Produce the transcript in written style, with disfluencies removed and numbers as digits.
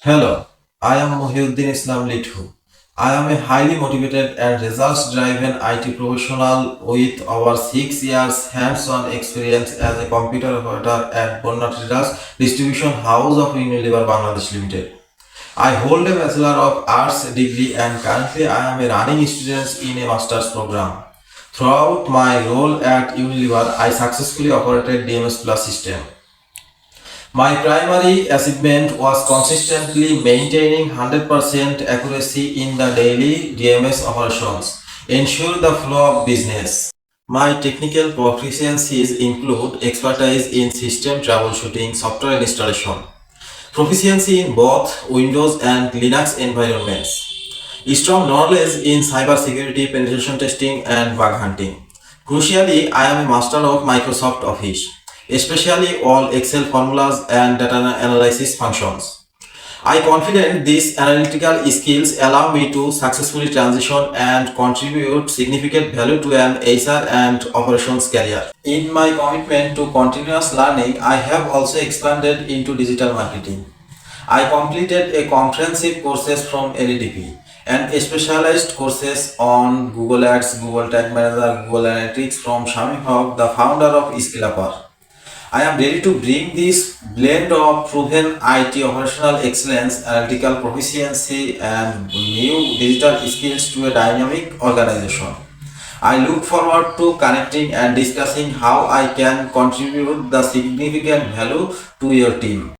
Hello, I am Mohiuddin Islam Lithu. I am a highly motivated and results-driven IT professional with over 6 years hands-on experience as a computer operator at Bonna Traders Distribution House of Unilever Bangladesh Ltd. I hold a Bachelor of Arts degree and currently I am a running student in a master's program. Throughout my role at Unilever, I successfully operated DMS Plus system. My primary achievement was consistently maintaining 100% accuracy in the daily DMS operations, ensure the flow of business. My technical proficiencies include expertise in system troubleshooting, software installation, proficiency in both Windows and Linux environments, strong knowledge in cybersecurity, penetration testing, and bug hunting. Crucially, I am a master of Microsoft Office, especially all Excel formulas and data analysis functions. I confident these analytical skills allow me to successfully transition and contribute significant value to an HR and operations career. In my commitment to continuous learning, I have also expanded into digital marketing. I completed a comprehensive courses from LEDP and specialized courses on Google Ads, Google Tag Manager, Google Analytics from Shami Hawk, the founder of SkillUpper. I am ready to bring this blend of proven IT operational excellence, analytical proficiency, and new digital skills to a dynamic organization. I look forward to connecting and discussing how I can contribute the significant value to your team.